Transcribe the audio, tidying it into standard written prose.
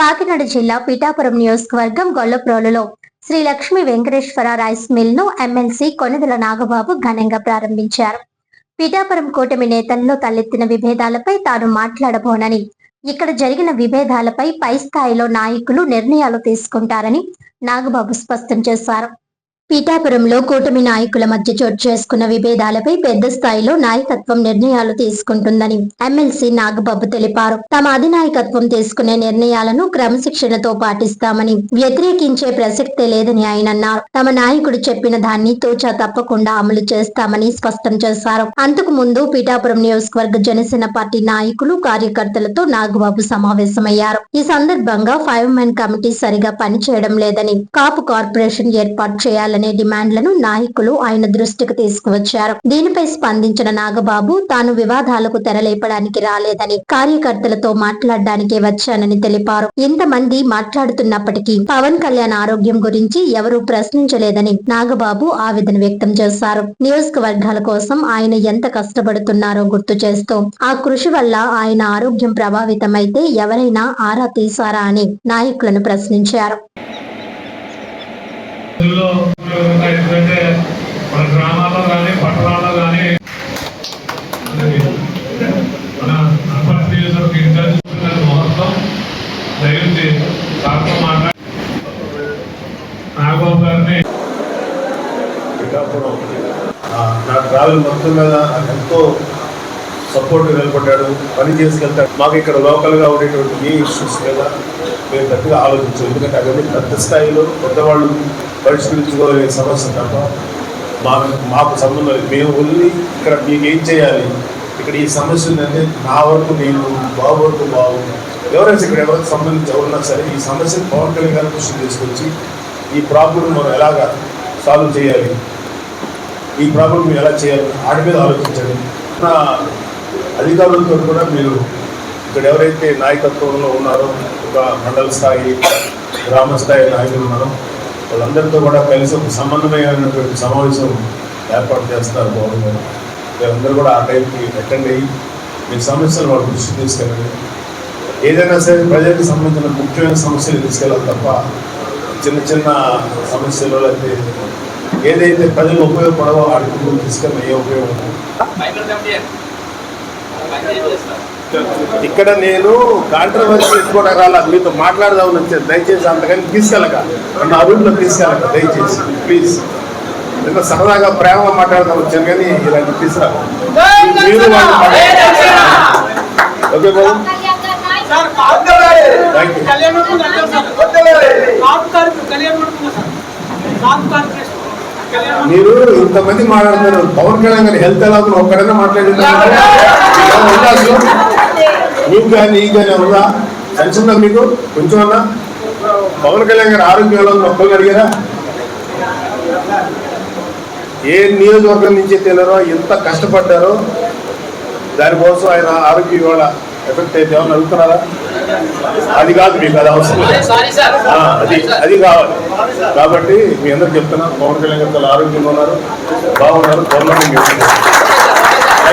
కాకినాడ జిల్లా పిఠాపురం నియోజకవర్గం గొల్లప్రోలులో Shri Lakshmi Venkateswara rice mill ను ఎమ్మెల్సీ కొనిదెల నాగబాబు ఘనంగా ప్రారంభించారు. పిఠాపురం కూటమి నేతల్లో తలెత్తిన విభేదాలపై తాను మాట్లాడబోనని, ఇక్కడ జరిగిన విభేదాలపై పై స్థాయిలో నాయకులు నిర్ణయాలు తీసుకుంటారని నాగబాబు స్పష్టం చేశారు. పిఠాపురంలో కూటమి నాయకుల మధ్య చోటు చేసుకున్న విభేదాలపై పెద్ద స్థాయిలో నాయకత్వం నిర్ణయాలు తీసుకుంటుందని ఎమ్మెల్సీ నాగబాబు తెలిపారు. తమ అధినాయకత్వం తీసుకునే నిర్ణయాలను క్రమశిక్షణతో పాటిస్తామని, వ్యతిరేకించే ప్రసక్తే లేదని ఆయన అన్నారు. తమ నాయకుడు చెప్పిన దాన్ని తూచా తప్పకుండా అమలు చేస్తామని స్పష్టం చేశారు. అంతకు ముందు పిఠాపురం నియోజకవర్గ జనసేన పార్టీ నాయకులు, కార్యకర్తలతో నాగబాబు సమావేశమయ్యారు. ఈ సందర్భంగా 5 మెన్ కమిటీ సరిగా పనిచేయడం లేదని, కాపు కార్పొరేషన్ ఏర్పాటు చేయాలని డిమాండ్లను నాయకులు ఆయన దృష్టికి తీసుకువచ్చారు. దీనిపై స్పందించిన నాగబాబు తాను వివాదాలకు తెరలేపడానికి రాలేదని, కార్యకర్తలతో మాట్లాడడానికే వచ్చానని తెలిపారు. ఇంతమంది మాట్లాడుతున్నప్పటికీ పవన్ కళ్యాణ్ ఆరోగ్యం గురించి ఎవరూ ప్రశ్నించలేదని నాగబాబు ఆవేదన వ్యక్తం చేశారు. నియోజకవర్గాల కోసం ఆయన ఎంత కష్టపడుతున్నారో గుర్తు చేస్తూ ఆ కృషి వల్ల ఆయన ఆరోగ్యం ప్రభావితమైతే ఎవరైనా ఆరా తీశారా అని నాయకులను ప్రశ్నించారు. ఎందుకంటే మన గ్రామాల్లో కానీ పట్టణాల్లో కానీ మన మహత్వం దయచేసి సార్తో మాట్లాడి నాగబాబు గారిని నా ట్రావెల్ మొత్తం మీద ఎంతో సపోర్ట్ నిలబడ్డాడు, పని చేసుకెళ్తాడు. మాకు ఇక్కడ లోకల్గా ఉండేటువంటి ఏ ఇష్యూస్ మీద మేము గట్టిగా ఆలోచించాం. ఎందుకంటే అవన్నీ పెద్ద స్థాయిలో పెద్దవాళ్ళు పరిష్కరించుకోలేని సమస్య తప్ప మాకు సంబంధం లేదు. మేము వెళ్ళి ఇక్కడ మీకు ఏం చేయాలి, ఇక్కడ ఈ సమస్య ఏంటంటే నా వరకు నేను బాబు వరకు బాబు ఎవరైనా ఇక్కడ ఎవరికి సంబంధించి ఎవరున్నా సరే ఈ సమస్యను పవన్ కళ్యాణ్ గారి దృష్టి తీసుకొచ్చి ఈ ప్రాబ్లం మనం ఎలాగా సాల్వ్ చేయాలి, ఈ ప్రాబ్లం ఎలా చేయాలి వాటి మీద ఆలోచించండి. నా అధికారులతో కూడా మీరు ఇక్కడ ఎవరైతే నాయకత్వంలో ఉన్నారో, ఒక మండల స్థాయి, గ్రామ స్థాయి నాయకులు ఉన్నారో వాళ్ళందరితో కూడా కలిసి ఒక సమన్వయమైనటువంటి సమావేశం ఏర్పాటు చేస్తారు పవన్ గారు. వీళ్ళందరూ కూడా ఆ టైంకి అటెండ్ అయ్యి మీ సమస్యలు వాళ్ళ దృష్టి తీసుకెళ్ళండి. ఏదైనా సరే ప్రజలకు సంబంధించిన ముఖ్యమైన సమస్యలు తీసుకెళ్ళాలి తప్ప చిన్న చిన్న సమస్యలు అయితే ఏదైతే ప్రజలు ఉపయోగపడవో వాటికి తీసుకెళ్ళి ఏ ఉపయోగం. ఇక్కడ నేను కాంట్రవర్సీ కూడా రాలా, మీతో మాట్లాడదామని వచ్చాను. దయచేసి అంతకని తీసుకెళ్ళక నా రూట్లో తీసుకెళ్ళక దయచేసి ప్లీజ్. నేను సరదాగా ప్రేమగా మాట్లాడదాం వచ్చాను కానీ ఇలాంటి తీసుకురా మీరు ఓకే బాబు. మీరు ఇంతమంది మాట్లాడుతున్నారు, పవన్ కళ్యాణ్ గారి హెల్త్ ఎలా ఉందో ఒక్కడైనా మాట్లాడుతున్నారు. మీకు కానీ ఈ కానీ ఉందా తెలిసిందా మీకు కొంచెం అన్నా? పవన్ కళ్యాణ్ గారి ఆరోగ్యం ఎలా ఉందో ఒక్కరిని అడిగారా? ఏ నియోజకవర్గం నుంచి తెలియరో ఎంత కష్టపడ్డారో దానికోసం ఆయన ఆరోగ్యం ఇవాళ ఎఫెక్ట్ అయితే ఏమన్నా అడుగుతున్నారా? అది కాదు మీకు అది అవసరం, అది కావాలి. కాబట్టి మీ అందరికి చెప్తున్నా పవన్ కళ్యాణ్ గారు ఆరోగ్యంగా ఉన్నారు, బాగున్నారు, త్వరలో